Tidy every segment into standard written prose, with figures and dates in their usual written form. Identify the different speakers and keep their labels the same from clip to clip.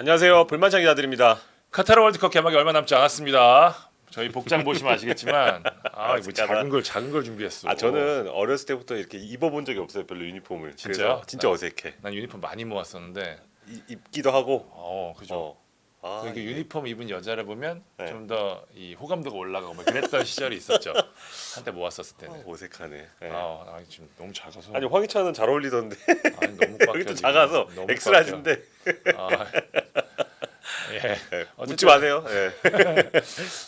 Speaker 1: 안녕하세요. 불만창 기자들입니다.
Speaker 2: 카타르 월드컵 개막이 얼마 남지 않았습니다. 저희 복장 보시면 아시겠지만 뭐 작은 걸 준비했어.
Speaker 1: 저는 어렸을 때부터 이렇게 입어본 적이 없어요. 별로 유니폼을.
Speaker 2: 진짜요?
Speaker 1: 그래서 진짜 어색해.
Speaker 2: 난 유니폼 많이 모았었는데.
Speaker 1: 입기도 하고.
Speaker 2: 그죠.
Speaker 1: 이게
Speaker 2: 유니폼 입은 여자를 보면
Speaker 1: 네.
Speaker 2: 좀 더 이 호감도가 올라가고 뭐 그랬던 시절이 있었죠. 한때 모았었을 때는.
Speaker 1: 어색하네. 네.
Speaker 2: 지금 너무 작아서.
Speaker 1: 아니 황희찬은 잘 어울리던데.
Speaker 2: 너무 꽉
Speaker 1: 여기도
Speaker 2: 껴,
Speaker 1: 작아서
Speaker 2: 너무
Speaker 1: 엑스라지인데.
Speaker 2: 예.
Speaker 1: 웃지 마세요. 네.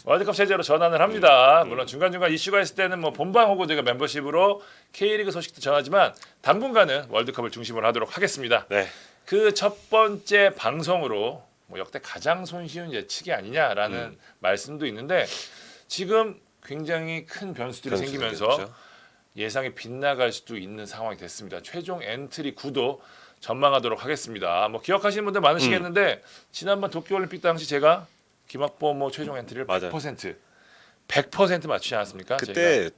Speaker 2: 월드컵 체제로 전환을 합니다. 물론 중간중간 이슈가 있을 때는 뭐 본방 혹은 제가 멤버십으로 K리그 소식도 전하지만 당분간은 월드컵을 중심으로 하도록 하겠습니다.
Speaker 1: 네.
Speaker 2: 그 첫 번째 방송으로 뭐 역대 가장 손쉬운 예측이 아니냐라는 말씀도 있는데 지금 굉장히 큰 변수들이 생기면서
Speaker 1: 생겼죠.
Speaker 2: 예상이 빗나갈 수도 있는 상황이 됐습니다. 최종 엔트리 구도 전망하도록 하겠습니다. 뭐 기억하시는 분들 많으시겠는데 지난번 도쿄올림픽 당시 제가 김학범 최종 엔트리를
Speaker 1: 맞아요.
Speaker 2: 100% 맞추지 않았습니까?
Speaker 1: 그때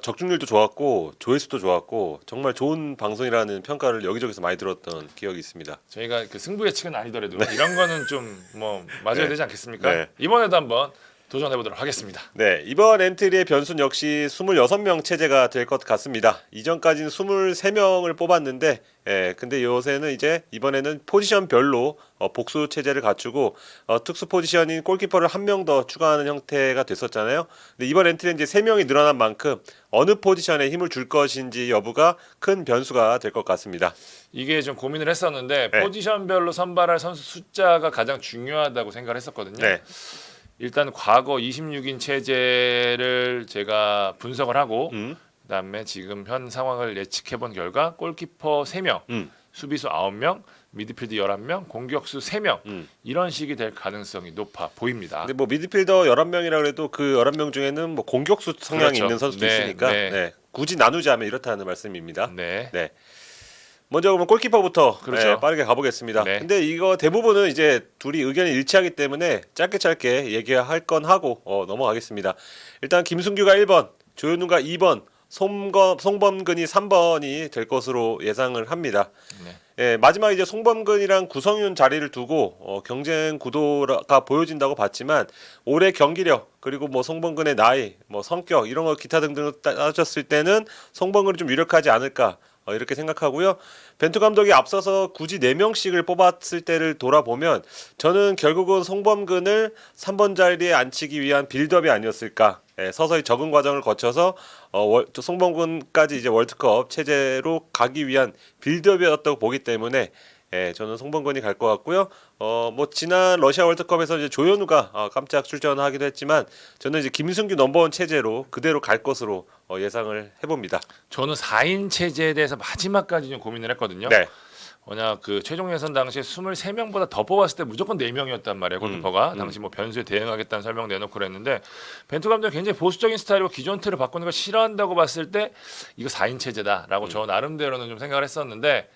Speaker 1: 적중률도 좋았고 조회수도 좋았고 정말 좋은 방송이라는 평가를 여기저기서 많이 들었던 기억이 있습니다.
Speaker 2: 저희가 그 승부 예측은 아니더라도 이런 거는 좀 뭐 맞아야
Speaker 1: 네.
Speaker 2: 되지 않겠습니까?
Speaker 1: 네.
Speaker 2: 이번에도 한번 도전해 보도록 하겠습니다.
Speaker 1: 네, 이번 엔트리의 변수는 역시 26명 체제가 될 것 같습니다. 이전까지는 23명을 뽑았는데, 근데 요새는 이제 이번에는 포지션별로 복수 체제를 갖추고 특수 포지션인 골키퍼를 한 명 더 추가하는 형태가 됐었잖아요. 근데 이번 엔트리는 이제 3명이 늘어난 만큼 어느 포지션에 힘을 줄 것인지 여부가 큰 변수가 될 것 같습니다.
Speaker 2: 이게 좀 고민을 했었는데
Speaker 1: 네.
Speaker 2: 포지션별로 선발할 선수 숫자가 가장 중요하다고 생각을 했었거든요.
Speaker 1: 네,
Speaker 2: 일단 과거 26인 체제를 제가 분석을 하고 그다음에 지금 현 상황을 예측해 본 결과 골키퍼 3명, 수비수 9명, 미드필드 11명, 공격수 3명 이런 식이 될 가능성이 높아 보입니다.
Speaker 1: 근데 뭐 미드필더 11명이라 그래도 그 11명 중에는 뭐 공격수 성향이
Speaker 2: 그렇죠.
Speaker 1: 있는 선수도
Speaker 2: 네,
Speaker 1: 있으니까
Speaker 2: 네.
Speaker 1: 굳이 나누자면 이렇다는 말씀입니다.
Speaker 2: 네.
Speaker 1: 먼저 그러면 골키퍼부터
Speaker 2: 그렇죠.
Speaker 1: 빠르게 가보겠습니다.
Speaker 2: 네.
Speaker 1: 근데 이거 대부분은 이제 둘이 의견이 일치하기 때문에 짧게 얘기할 건 하고 넘어가겠습니다. 일단 김승규가 1번, 조현우가 2번, 송범근이 3번이 될 것으로 예상을 합니다.
Speaker 2: 네.
Speaker 1: 마지막 이제 송범근이랑 구성윤 자리를 두고 경쟁 구도가 보여진다고 봤지만 올해 경기력 그리고 뭐 송범근의 나이, 뭐 성격 이런 거 기타 등등을 따졌을 때는 송범근이 좀 유력하지 않을까 이렇게 생각하고요. 벤투 감독이 앞서서 굳이 4명씩을 뽑았을 때를 돌아보면 저는 결국은 송범근을 3번 자리에 앉히기 위한 빌드업이 아니었을까. 서서히 적응 과정을 거쳐서 송범근까지 이제 월드컵 체제로 가기 위한 빌드업이었다고 보기 때문에 저는 송범근이 갈 것 같고요. 뭐 지난 러시아 월드컵에서 이제 조현우가 깜짝 출전하기도 했지만 저는 이제 김승규 넘버원 체제로 그대로 갈 것으로 예상을 해봅니다.
Speaker 2: 저는 4인 체제에 대해서 마지막까지 좀 고민을 했거든요.
Speaker 1: 네.
Speaker 2: 워낙 그 최종 예선 당시에 23명보다 더 뽑았을 때 무조건 4명이었단 말이에요. 골키퍼가 당시 뭐 변수에 대응하겠다는 설명 내놓고 그랬는데 벤투 감독이 굉장히 보수적인 스타일로 기존 틀을 바꾸는 걸 싫어한다고 봤을 때 이거 4인 체제다라고 저 나름대로는 좀 생각을 했었는데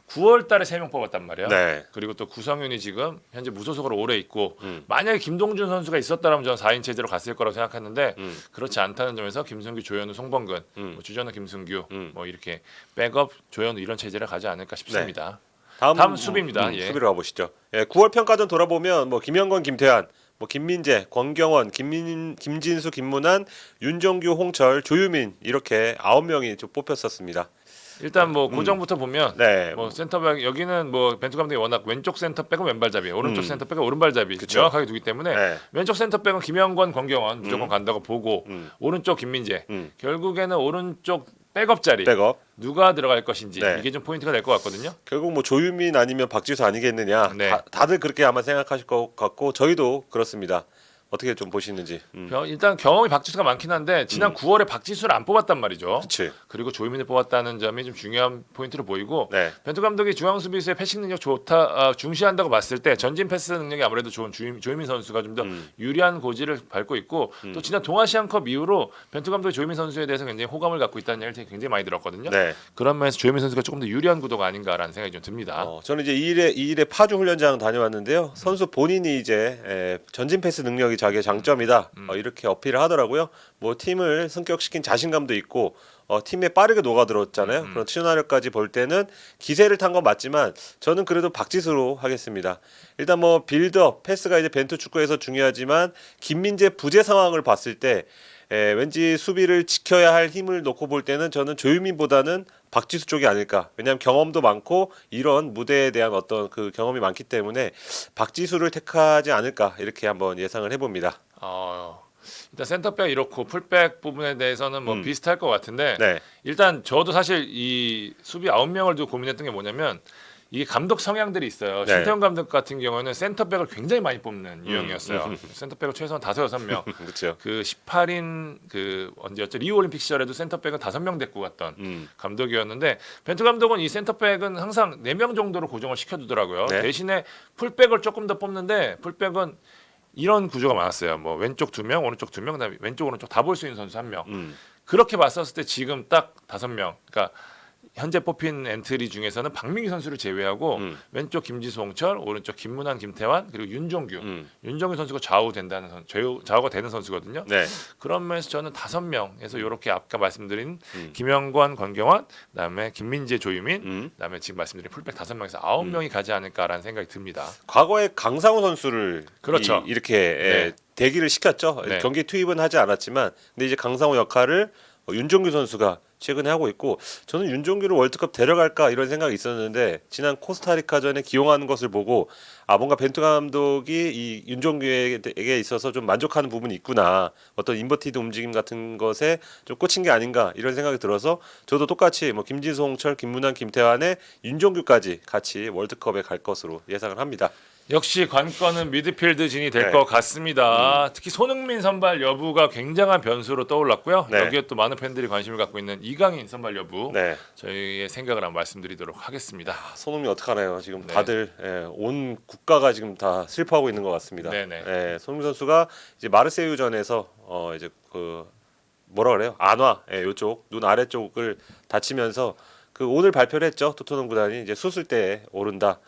Speaker 2: 9월 달에 3명 뽑았단 말이에요.
Speaker 1: 네.
Speaker 2: 그리고 또 구성윤이 지금 현재 무소속으로 오래 있고 만약에 김동준 선수가 있었다면 저는 4인 체제로 갔을 거라고 생각했는데 그렇지 않다는 점에서 김승규, 조현우, 송범근, 뭐 주전은 김승규 뭐 이렇게 백업 조현우 이런 체제를 가지 않을까 싶습니다. 다음 수비입니다. 예.
Speaker 1: 수비로 가보시죠. 9월 평가전 돌아보면 뭐 김영건, 김태환, 뭐 김민재, 권경원, 김진수, 김문환, 윤정규, 홍철, 조유민 이렇게 9명이 좀 뽑혔었습니다.
Speaker 2: 일단 뭐 고정부터 보면
Speaker 1: 네.
Speaker 2: 뭐 센터백 여기는 뭐 벤투 감독이 워낙 왼쪽 센터백은 왼발잡이, 오른쪽 센터백은 오른발잡이
Speaker 1: 그쵸.
Speaker 2: 명확하게 두기 때문에
Speaker 1: 네.
Speaker 2: 왼쪽 센터백은 김영권, 권경원 무조건 간다고 보고 오른쪽 김민재 결국에는 오른쪽 백업 자리
Speaker 1: 백업.
Speaker 2: 누가 들어갈 것인지
Speaker 1: 네.
Speaker 2: 이게 좀 포인트가 될 것 같거든요.
Speaker 1: 결국 뭐 조유민 아니면 박지수 아니겠느냐.
Speaker 2: 네.
Speaker 1: 다들 그렇게 아마 생각하실 것 같고 저희도 그렇습니다. 어떻게 좀 보시는지.
Speaker 2: 일단 경험이 박지수가 많긴 한데 지난 9월에 박지수를 안 뽑았단 말이죠.
Speaker 1: 그치.
Speaker 2: 그리고 조유민을 뽑았다는 점이 좀 중요한 포인트로 보이고
Speaker 1: 네.
Speaker 2: 벤투 감독이 중앙 수비수의 패싱 능력 좋다 중시한다고 봤을 때 전진 패스 능력이 아무래도 좋은 조유민 선수가 좀 더 유리한 고지를 밟고 있고 또 지난 동아시안컵 이후로 벤투 감독이 조유민 선수에 대해서 굉장히 호감을 갖고 있다는 얘기를 굉장히 많이 들었거든요.
Speaker 1: 네.
Speaker 2: 그런 면에서 조유민 선수가 조금 더 유리한 구도가 아닌가라는 생각이 좀 듭니다.
Speaker 1: 저는 이제 2일에 파주 훈련장 다녀왔는데요. 선수 본인이 이제 전진 패스 능력이 자기의 장점이다. 이렇게 어필을 하더라고요. 뭐 팀을 승격시킨 자신감도 있고 팀에 빠르게 녹아들었잖아요. 그런 시나리오까지 볼 때는 기세를 탄 건 맞지만 저는 그래도 박지수로 하겠습니다. 일단 뭐 빌드업, 패스가 이제 벤투 축구에서 중요하지만 김민재 부재 상황을 봤을 때 왠지 수비를 지켜야 할 힘을 놓고 볼 때는 저는 조유민보다는 박지수 쪽이 아닐까. 왜냐하면 경험도 많고 이런 무대에 대한 어떤 그 경험이 많기 때문에 박지수를 택하지 않을까 이렇게 한번 예상을 해봅니다.
Speaker 2: 일단 센터백 이렇고 풀백 부분에 대해서는 뭐 비슷할 것 같은데
Speaker 1: 네,
Speaker 2: 일단 저도 사실 이 수비 9명을 두고 고민했던 게 뭐냐면 이게 감독 성향들이 있어요.
Speaker 1: 네.
Speaker 2: 신태용 감독 같은 경우에는 센터백을 굉장히 많이 뽑는 유형이었어요. 센터백을 최소한 5-6명.
Speaker 1: 그렇죠.
Speaker 2: 그 18인 그 언제였죠? 리우 올림픽 시절에도 센터백은 5명 데리고 갔던 감독이었는데 벤투 감독은 이 센터백은 항상 4명 정도로 고정을 시켜두더라고요.
Speaker 1: 네.
Speaker 2: 대신에 풀백을 조금 더 뽑는데 풀백은 이런 구조가 많았어요. 뭐 왼쪽 2명, 오른쪽 2명, 그다음에 왼쪽 오른쪽 다 볼 수 있는 선수 1명. 그렇게 봤었을 때 지금 딱 5명. 그러니까 현재 뽑힌 엔트리 중에서는 박민기 선수를 제외하고 왼쪽 김지수, 홍철, 오른쪽 김문환, 김태환 그리고 윤종규. 윤종규 선수가 좌우가 되는 선수거든요.
Speaker 1: 네.
Speaker 2: 그런 면에서 저는 5명에서 이렇게 아까 말씀드린 김영권, 권경환, 그다음에 김민재, 조유민, 그다음에 지금 말씀드린 풀백 5명에서 9명이 가지 않을까라는 생각이 듭니다.
Speaker 1: 과거에 강상우 선수를
Speaker 2: 그렇죠.
Speaker 1: 이렇게
Speaker 2: 네.
Speaker 1: 대기를 시켰죠.
Speaker 2: 네.
Speaker 1: 경기 투입은 하지 않았지만 근데 이제 강상우 역할을 윤종규 선수가 최근에 하고 있고 저는 윤종규를 월드컵 데려갈까 이런 생각이 있었는데 지난 코스타리카전에 기용하는 것을 보고 뭔가 벤투 감독이 이 윤종규에게 있어서 좀 만족하는 부분이 있구나 어떤 인버티드 움직임 같은 것에 좀 꽂힌 게 아닌가 이런 생각이 들어서 저도 똑같이 뭐 김지수, 홍철, 김문환, 김태환의 윤종규까지 같이 월드컵에 갈 것으로 예상을 합니다.
Speaker 2: 역시 관건은 미드필드진이 될
Speaker 1: 네.
Speaker 2: 것 같습니다. 특히 손흥민 선발 여부가 굉장한 변수로 떠올랐고요.
Speaker 1: 네.
Speaker 2: 여기에 또 많은 팬들이 관심을 갖고 있는 이강인 선발 여부
Speaker 1: 네.
Speaker 2: 저희의 생각을 한번 말씀드리도록 하겠습니다.
Speaker 1: 손흥민 어떡하나요? 지금
Speaker 2: 네.
Speaker 1: 다들 온 국가가 지금 다 슬퍼하고 있는 것 같습니다.
Speaker 2: 네네.
Speaker 1: 손흥민 선수가 이제 마르세유전에서 이제 그 뭐라 그래요? 안화 이쪽 눈 아래쪽을 다치면서 그 오늘 발표를 했죠. 토트넘 구단이 이제 수술대에 오른다.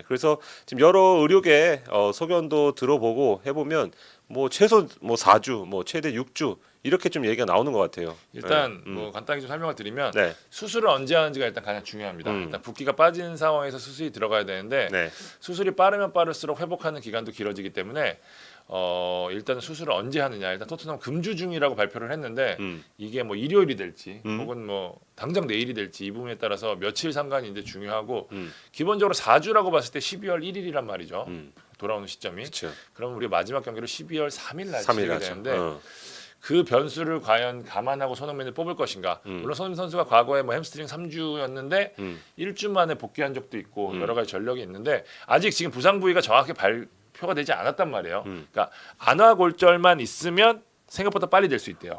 Speaker 1: 그래서 지금 여러 의료계 소견도 들어보고 해보면 뭐 최소 뭐 4주, 뭐 최대 6주 이렇게 좀 얘기가 나오는 것 같아요.
Speaker 2: 일단 뭐 간단히 좀 설명을 드리면
Speaker 1: 네,
Speaker 2: 수술을 언제 하는지가 일단 가장 중요합니다. 일단 붓기가 빠진 상황에서 수술이 들어가야 되는데
Speaker 1: 네,
Speaker 2: 수술이 빠르면 빠를수록 회복하는 기간도 길어지기 때문에 일단은 수술을 언제 하느냐. 일단 토트넘 금주 중이라고 발표를 했는데 이게 뭐 일요일이 될지 혹은 뭐 당장 내일이 될지 이 부분에 따라서 며칠 상관이 이제 중요하고 기본적으로 4주라고 봤을 때 12월 1일이란 말이죠. 돌아오는 시점이.
Speaker 1: 그렇죠.
Speaker 2: 그럼 우리 마지막 경기를 12월 3일 날
Speaker 1: 3일
Speaker 2: 치르게
Speaker 1: 하죠.
Speaker 2: 되는데 그 변수를 과연 감안하고 손흥민을 뽑을 것인가. 물론 손흥민 선수가 과거에 뭐 햄스트링 3주였는데 1주 만에 복귀한 적도 있고 여러 가지 전력이 있는데 아직 지금 부상 부위가 정확히 발표가 되지 않았단 말이에요. 그러니까 안화골절만 있으면 생각보다 빨리 될 수 있대요.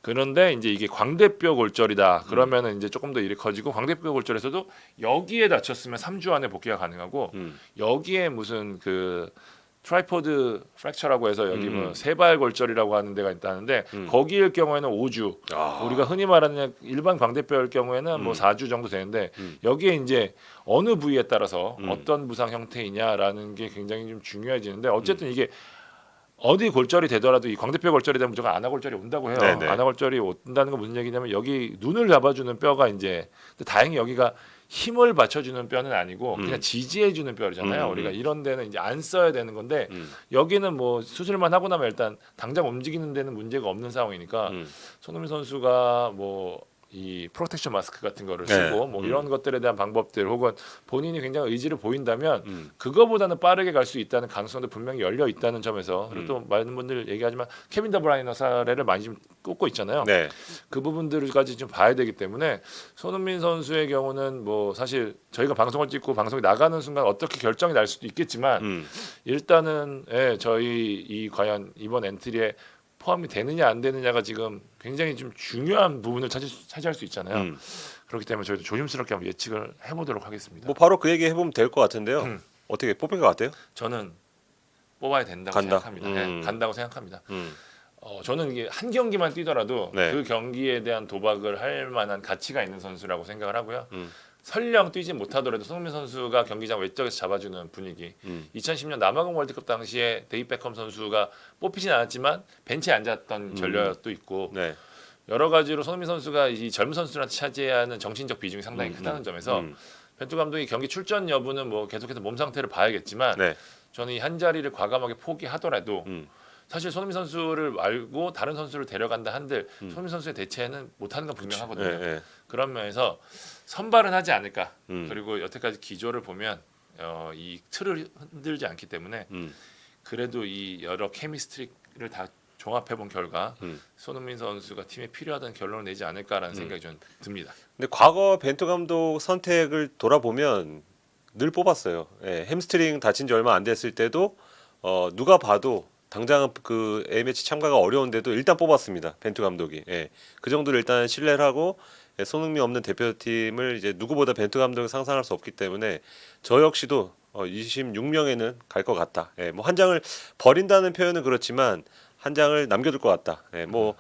Speaker 2: 그런데 이제 이게 광대뼈 골절이다. 그러면은 이제 조금 더 일이 커지고 광대뼈 골절에서도 여기에 다쳤으면 3주 안에 복귀가 가능하고 여기에 무슨 그 트라이포드 프랙처라고 해서 여기 뭐 세발 골절이라고 하는 데가 있다는데 거기일 경우에는 5주. 우리가 흔히 말하는 일반 광대뼈일 경우에는 뭐 4주 정도 되는데 여기에 이제 어느 부위에 따라서 어떤 부상 형태이냐라는 게 굉장히 좀 중요해지는데 어쨌든 이게 어디 골절이 되더라도 이 광대뼈 골절이 되면 무조건 안화골절이 온다고 해요.
Speaker 1: 네네.
Speaker 2: 안화골절이 온다는 건 무슨 얘기냐면 여기 눈을 잡아주는 뼈가 이제 다행히 여기가 힘을 받쳐주는 뼈는 아니고 그냥 지지해주는 뼈잖아요. 우리가 이런 데는 이제 안 써야 되는 건데 여기는 뭐 수술만 하고 나면 일단 당장 움직이는 데는 문제가 없는 상황이니까 손흥민 선수가 뭐 이 프로텍션 마스크 같은 거를 쓰고 뭐 이런 것들에 대한 방법들 혹은 본인이 굉장히 의지를 보인다면 그거보다는 빠르게 갈 수 있다는 가능성도 분명히 열려 있다는 점에서 그리고 또 많은 분들 얘기하지만 케빈 더브라이너 사례를 많이 좀 꼽고 있잖아요.
Speaker 1: 네,
Speaker 2: 그 부분들까지 좀 봐야 되기 때문에 손흥민 선수의 경우는 뭐 사실 저희가 방송을 찍고 방송이 나가는 순간 어떻게 결정이 날 수도 있겠지만 일단은 저희 이 과연 이번 엔트리에 포함이 되느냐 안 되느냐가 지금 굉장히 좀 중요한 부분을 차지할 수 있잖아요. 그렇기 때문에 저희도 조심스럽게 한번 예측을 해보도록 하겠습니다.
Speaker 1: 뭐 바로 그 얘기 해보면 될 것 같은데요. 어떻게 뽑힌 것 같아요?
Speaker 2: 저는 뽑아야 된다고
Speaker 1: 간다.
Speaker 2: 생각합니다. 네, 간다고 생각합니다.
Speaker 1: 음.
Speaker 2: 저는 이게 한 경기만 뛰더라도
Speaker 1: 네.
Speaker 2: 그 경기에 대한 도박을 할 만한 가치가 있는 선수라고 생각을 하고요. 설령 뛰지 못하더라도 손흥민 선수가 경기장 외적에서 잡아주는 분위기. 2010년 남아공 월드컵 당시에 데이비드 베컴 선수가 뽑히진 않았지만 벤치에 앉았던 전력도 있고
Speaker 1: 네,
Speaker 2: 여러 가지로 손흥민 선수가 이 젊은 선수들한테 차지하는 정신적 비중이 상당히 크다는 점에서 벤투 감독이 경기 출전 여부는 뭐 계속해서 몸 상태를 봐야겠지만
Speaker 1: 네.
Speaker 2: 저는 이 한 자리를 과감하게 포기하더라도 사실 손흥민 선수를 말고 다른 선수를 데려간다 한들 손흥민 선수의 대체는 못하는 건 분명하거든요.
Speaker 1: 네.
Speaker 2: 그런 면에서 선발은 하지 않을까.
Speaker 1: 음.
Speaker 2: 그리고 여태까지 기조를 보면 이 틀을 흔들지 않기 때문에 그래도 이 여러 케미스트리를 다 종합해본 결과 손흥민 선수가 팀에 필요하다는 결론을 내지 않을까라는 생각이 좀 듭니다.
Speaker 1: 근데 과거 벤투 감독 선택을 돌아보면 늘 뽑았어요. 예, 햄스트링 다친 지 얼마 안 됐을 때도 누가 봐도 당장 그 A매치 참가가 어려운데도 일단 뽑았습니다. 벤투 감독이. 예, 그 정도로 일단 신뢰를 하고 손흥민 없는 대표팀을 이제 누구보다 벤투 감독이 상상할 수 없기 때문에 저 역시도 26명에는 갈 것 같다. 예, 뭐 한 장을 버린다는 표현은 그렇지만 한 장을 남겨둘 것 같다. 예, 뭐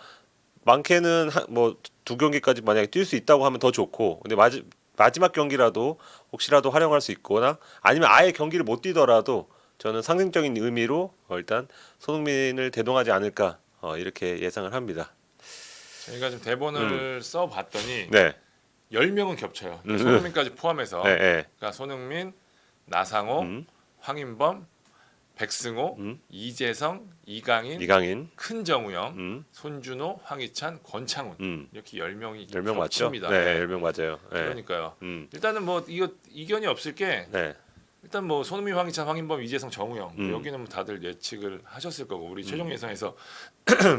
Speaker 1: 많게는 뭐 두 경기까지 만약에 뛸 수 있다고 하면 더 좋고, 근데 마지막 경기라도 혹시라도 활용할 수 있거나 아니면 아예 경기를 못 뛰더라도 저는 상징적인 의미로 일단 손흥민을 대동하지 않을까 이렇게 예상을 합니다.
Speaker 2: 저희가 지금 대본을 써봤더니
Speaker 1: 네.
Speaker 2: 10명은 겹쳐요. 손흥민까지 포함해서.
Speaker 1: 네, 네.
Speaker 2: 그러니까 손흥민, 나상호, 황인범, 백승호, 이재성, 이강인, 큰정우영, 손준호, 황희찬, 권창훈 이렇게 10명이
Speaker 1: 10명 맞죠?
Speaker 2: 겹칩니다.
Speaker 1: 네, 10명 맞아요. 네.
Speaker 2: 그러니까요. 일단은 뭐 이거 이견이 없을 게
Speaker 1: 네.
Speaker 2: 일단 뭐 손흥민, 황희찬, 황인범, 이재성, 정우영 여기는 뭐 다들 예측을 하셨을 거고 우리 최종 예상에서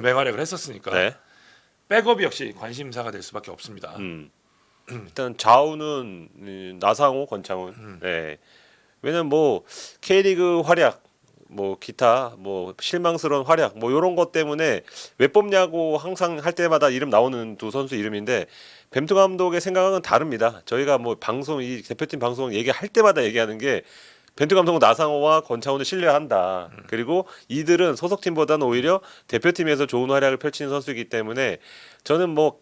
Speaker 2: 맹활약을 했었으니까
Speaker 1: 네.
Speaker 2: 백업이 역시 관심사가 될 수밖에 없습니다.
Speaker 1: 일단 좌우는 나상호, 권창훈. 네. 왜냐면 뭐 K리그 활약, 뭐 기타 뭐 실망스러운 활약 뭐 이런 것 때문에 왜 뽑냐고 항상 할 때마다 이름 나오는 두 선수 이름인데 벤투 감독의 생각은 다릅니다. 저희가 뭐 방송 이 대표팀 방송 얘기할 때마다 얘기하는 게 벤투 감독은 나상호와 권창훈을 신뢰한다. 그리고 이들은 소속팀보다는 오히려 대표팀에서 좋은 활약을 펼치는 선수이기 때문에 저는 뭐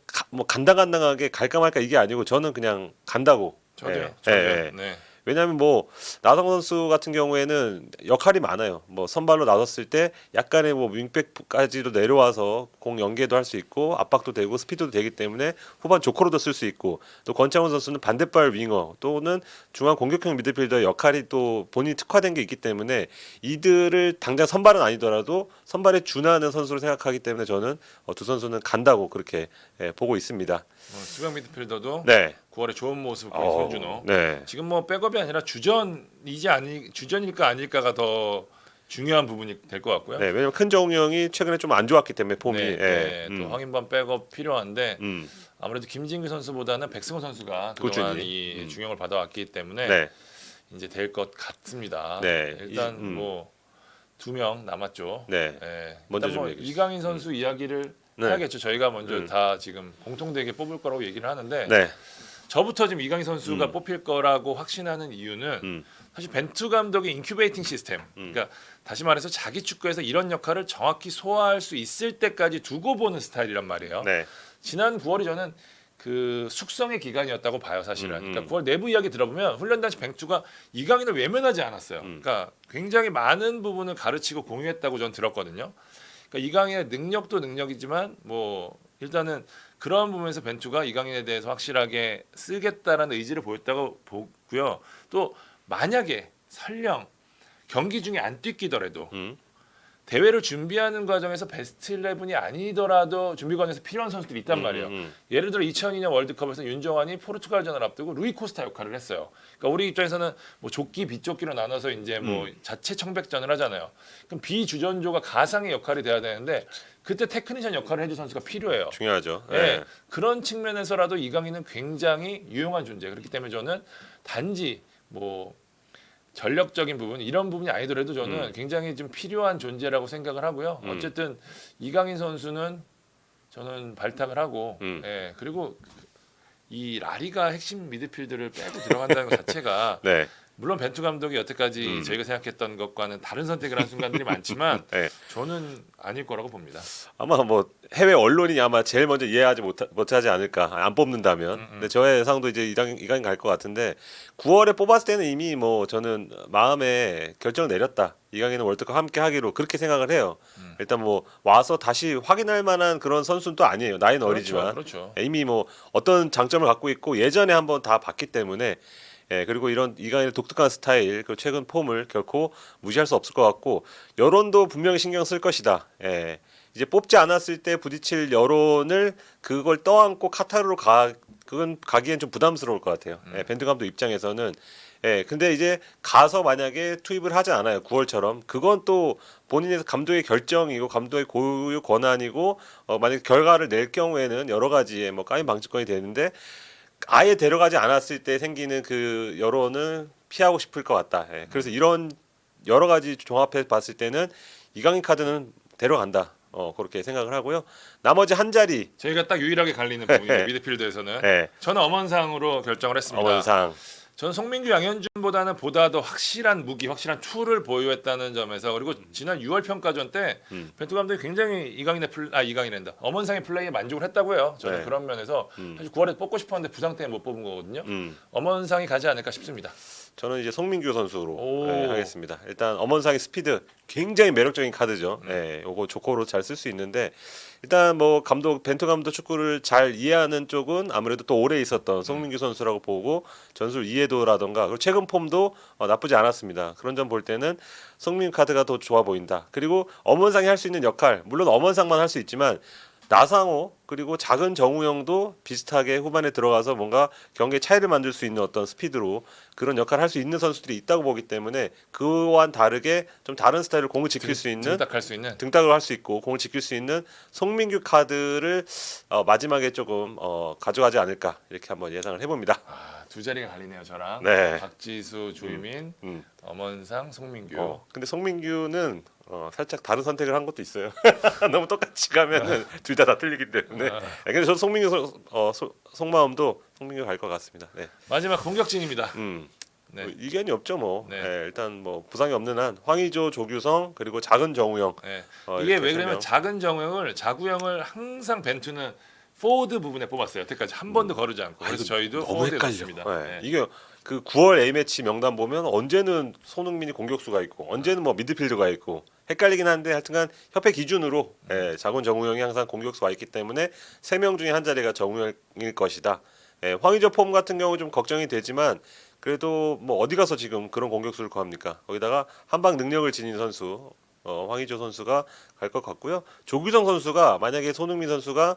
Speaker 1: 간당간당하게 갈까 말까 이게 아니고 저는 그냥 간다고.
Speaker 2: 저도요. 네.
Speaker 1: 왜냐하면 뭐 나성호 선수 같은 경우에는 역할이 많아요. 뭐 선발로 나섰을 때 약간의 뭐 윙백까지도 내려와서 공 연계도 할 수 있고 압박도 되고 스피드도 되기 때문에 후반 조커로도 쓸 수 있고 또 권창훈 선수는 반대발 윙어 또는 중앙 공격형 미드필더의 역할이 또 본인이 특화된 게 있기 때문에 이들을 당장 선발은 아니더라도 선발에 준하는 선수로 생각하기 때문에 저는 두 선수는 간다고 그렇게 보고 있습니다.
Speaker 2: 수비형 미드필더도
Speaker 1: 네.
Speaker 2: 9월에 좋은 모습 보인 손준호.
Speaker 1: 네.
Speaker 2: 지금 뭐 백업이 아니라 주전일까 아닐까가 더 중요한 부분이 될 것 같고요.
Speaker 1: 네, 왜냐면 큰정우 형이 최근에 좀 안 좋았기 때문에 폼이.
Speaker 2: 또 황인범 백업 필요한데 아무래도 김진규 선수보다는 백승호 선수가 그동안
Speaker 1: 꾸준히.
Speaker 2: 이 중용을 받아왔기 때문에
Speaker 1: 네.
Speaker 2: 이제 될 것 같습니다.
Speaker 1: 네.
Speaker 2: 일단 뭐 2명 남았죠.
Speaker 1: 네. 먼저
Speaker 2: 일단
Speaker 1: 좀
Speaker 2: 뭐
Speaker 1: 얘기해
Speaker 2: 이강인 선수 이야기를 해야겠죠. 저희가 먼저 다 지금 공통되게 뽑을 거라고 얘기를 하는데
Speaker 1: 네.
Speaker 2: 저부터 지금 이강인 선수가 뽑힐 거라고 확신하는 이유는 사실 벤투 감독의 인큐베이팅 시스템, 그러니까 다시 말해서 자기 축구에서 이런 역할을 정확히 소화할 수 있을 때까지 두고 보는 스타일이란 말이에요.
Speaker 1: 네.
Speaker 2: 지난 9월이 저는 그 숙성의 기간이었다고 봐요, 사실은. 그러니까 9월 내부 이야기 들어보면 훈련 당시 벤투가 이강인을 외면하지 않았어요. 그러니까 굉장히 많은 부분을 가르치고 공유했다고 저는 들었거든요. 그러니까 이강인의 능력도 능력이지만 뭐 일단은 그런 부분에서 벤투가 이강인에 대해서 확실하게 쓰겠다라는 의지를 보였다고 보고요. 또 만약에 설령 경기 중에 안 뛰기더라도 대회를 준비하는 과정에서 베스트 11이 아니더라도 준비관에서 필요한 선수들이 있단 말이에요. 예를 들어 2002년 월드컵에서 윤정환이 포르투갈전을 앞두고 루이 코스타 역할을 했어요. 그러니까 우리 입장에서는 뭐 조끼 비조끼로 나눠서 이제 뭐 자체 청백전을 하잖아요. 그럼 비주전조가 가상의 역할이 돼야 되는데 그때 테크니션 역할을 해줄 선수가 필요해요.
Speaker 1: 중요하죠.
Speaker 2: 네. 그런 측면에서라도 이강인은 굉장히 유용한 존재. 그렇기 때문에 저는 단지 뭐 전력적인 부분 이런 부분이 아니더라도 저는 굉장히 좀 필요한 존재라고 생각을 하고요. 어쨌든 이강인 선수는 저는 발탁을 하고 그리고 이 라리가 핵심 미드필더를 빼고 들어간다는 것 자체가
Speaker 1: 네.
Speaker 2: 물론 벤투 감독이 여태까지 저희가 생각했던 것과는 다른 선택을 한 순간들이 많지만
Speaker 1: 네.
Speaker 2: 저는 아닐 거라고 봅니다.
Speaker 1: 아마 뭐 해외 언론이 아마 제일 먼저 이해하지 못하지 않을까 안 뽑는다면. 근데 저의 예상도 이제 이강인 갈 것 같은데 9월에 뽑았을 때는 이미 뭐 저는 마음에 결정을 내렸다. 이강인은 월드컵 함께 하기로 그렇게 생각을 해요. 일단 뭐 와서 다시 확인할 만한 그런 선수는 또 아니에요. 나이는 어리지만
Speaker 2: 그렇죠.
Speaker 1: 이미 뭐 어떤 장점을 갖고 있고 예전에 한번 다 봤기 때문에 그리고 이런 이강인의 독특한 스타일, 그 최근 폼을 결코 무시할 수 없을 것 같고 여론도 분명히 신경 쓸 것이다. 이제 뽑지 않았을 때 부딪힐 여론을 그걸 떠안고 카타르로 그건 가기엔 좀 부담스러울 것 같아요. 벤투 감독 입장에서는. 근데 이제 가서 만약에 투입을 하지 않아요. 9월처럼. 그건 또 본인의 감독의 결정이고 감독의 고유 권한이고 만약에 결과를 낼 경우에는 여러 가지의 뭐 까임 방지권이 되는데 아예 데려가지 않았을 때 생기는 그 여론을 피하고 싶을 것 같다. 그래서 이런 여러 가지 종합해 봤을 때는 이강인 카드는 데려간다. 그렇게 생각을 하고요. 나머지 한 자리
Speaker 2: 저희가 딱 유일하게 갈리는 부분이죠. 미드필드에서는. 저는 엄원상으로 결정을 했습니다.
Speaker 1: 엄원상.
Speaker 2: 저는 송민규, 양현준보다는 보다 더 확실한 무기, 확실한 툴을 보유했다는 점에서 그리고 지난 6월 평가전 때 벤투 감독이 굉장히 이강인랜다. 엄원상의 플레이에 만족을 했다고 해요. 저는 그런 면에서 사실 9월에 뽑고 싶었는데 부상 때문에 못 뽑은 거거든요. 엄원상이 가지 않을까 싶습니다.
Speaker 1: 저는 이제 송민규 선수로 하겠습니다. 일단 엄원상의 스피드 굉장히 매력적인 카드죠. 요거 조커로 잘 쓸 수 있는데 일단 뭐 벤투 감독 축구를 잘 이해하는 쪽은 아무래도 또 오래 있었던 송민규 선수라고 보고 전술 이해도라던가 그리고 최근 폼도 나쁘지 않았습니다. 그런 점 볼 때는 송민규 카드가 더 좋아 보인다. 그리고 엄원상이 할 수 있는 역할 물론 엄원상만 할 수 있지만 나상호 그리고 작은 정우영도 비슷하게 후반에 들어가서 뭔가 경기의 차이를 만들 수 있는 어떤 스피드로 그런 역할을 할 수 있는 선수들이 있다고 보기 때문에 그와는 다르게 좀 다른 스타일을 공을 지킬 수 있는 등딱을 할 수 있고 공을 지킬 수 있는 송민규 카드를 마지막에 조금 가져가지 않을까 이렇게 한번 예상을 해봅니다.
Speaker 2: 두 자리가 갈리네요. 저랑 박지수, 조유민, 엄원상, 송민규.
Speaker 1: 근데 송민규는 살짝 다른 선택을 한 것도 있어요. 너무 똑같이 가면은 둘 다 틀리기 때문에. 근데 저도 송민규 속마음도 송민규 갈 것 같습니다.
Speaker 2: 마지막 공격진입니다.
Speaker 1: 뭐 이견이 없죠 뭐. 일단 뭐 부상이 없는 한 황의조, 조규성 그리고 작은 정우영.
Speaker 2: 이게 왜 그러면 작은 자구형을 항상 벤투는 포워드 부분에 뽑았어요. 여태까지 한 번도 거르지 않고. 그래서 저희도 포워드에 넣습니다.
Speaker 1: 이게 그 9월 A매치 명단 보면 언제는 손흥민이 공격수가 있고 언제는 뭐 미드필더가 있고 헷갈리긴 한데 하여튼간 협회 기준으로 작은 정우영이 항상 공격수 와 있기 때문에 3명 중에 한 자리가 정우영일 것이다. 황의조 폼 같은 경우 좀 걱정이 되지만 그래도 뭐 어디 가서 지금 그런 공격수를 구합니까? 거기다가 한방 능력을 지닌 선수 황의조 선수가 갈 것 같고요. 조규성 선수가 만약에 손흥민 선수가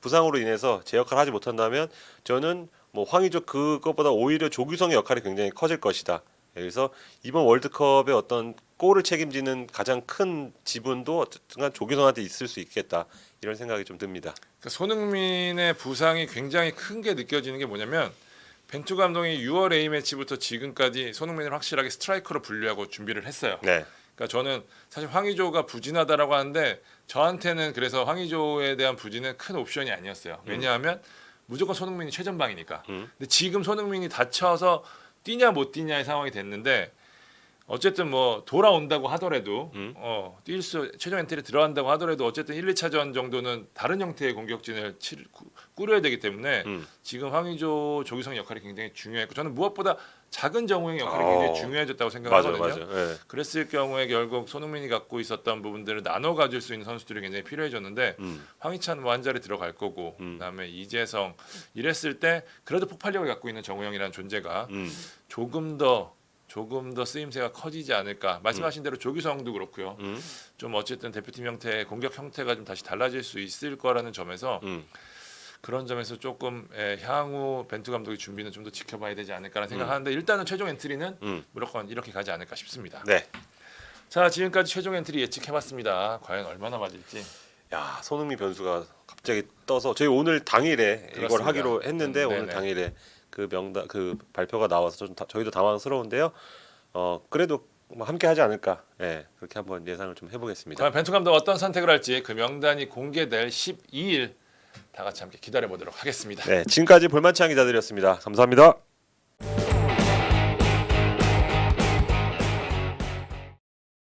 Speaker 1: 부상으로 인해서 제 역할을 하지 못한다면 저는 뭐 황의조 그것보다 오히려 조규성의 역할이 굉장히 커질 것이다. 그래서 이번 월드컵의 어떤 골을 책임지는 가장 큰 지분도 어쨌든 조규성한테 있을 수 있겠다. 이런 생각이 좀 듭니다.
Speaker 2: 그러니까 손흥민의 부상이 굉장히 큰 게 느껴지는 게 뭐냐면 벤투 감독이 6월 A매치부터 지금까지 손흥민을 확실하게 스트라이커로 분류하고 준비를 했어요. 그러니까 저는 사실 황의조가 부진하다라고 하는데 저한테는 그래서 황의조에 대한 부진은 큰 옵션이 아니었어요. 왜냐하면 무조건 손흥민이 최전방이니까. 근데 지금 손흥민이 다쳐서 뛰냐 못 뛰냐의 상황이 됐는데 어쨌든 뭐 돌아온다고 하더라도 최종 엔트리 들어간다고 하더라도 어쨌든 1, 2차전 정도는 다른 형태의 공격진을 꾸려야 되기 때문에 지금 황의조, 조규성 역할이 굉장히 중요했고 저는 무엇보다 작은 정우영 역할이 굉장히 중요해졌다고 생각하거든요.
Speaker 1: 맞아요.
Speaker 2: 그랬을 경우에 결국 손흥민이 갖고 있었던 부분들을 나눠 가질 수 있는 선수들이 굉장히 필요해졌는데 황희찬 뭐 한 자리 들어갈 거고 그다음에 이재성 이랬을 때 그래도 폭발력을 갖고 있는 정우영이라는 존재가 조금 더 쓰임새가 커지지 않을까. 말씀하신 대로 조규성도 그렇고요. 좀 어쨌든 대표팀 형태, 공격 형태가 좀 다시 달라질 수 있을 거라는 점에서 그런 점에서 조금 향후 벤투 감독의 준비는 좀 더 지켜봐야 되지 않을까라는 생각하는데 일단은 최종 엔트리는 무조건 이렇게 가지 않을까 싶습니다. 자, 지금까지 최종 엔트리 예측해봤습니다. 과연 얼마나 맞을지.
Speaker 1: 야, 손흥민 변수가 갑자기 떠서 저희 오늘 당일에
Speaker 2: 그렇습니다.
Speaker 1: 이걸 하기로 했는데 오늘 당일에 그 명단 그 발표가 나와서 좀 저희도 당황스러운데요. 그래도 뭐 함께 하지 않을까. 그렇게 한번 예상을 좀 해보겠습니다.
Speaker 2: 과연 벤투 감독 어떤 선택을 할지 그 명단이 공개될 12일 다 같이 함께 기다려 보도록 하겠습니다.
Speaker 1: 지금까지 볼만치 않은 기자들이었습니다. 감사합니다.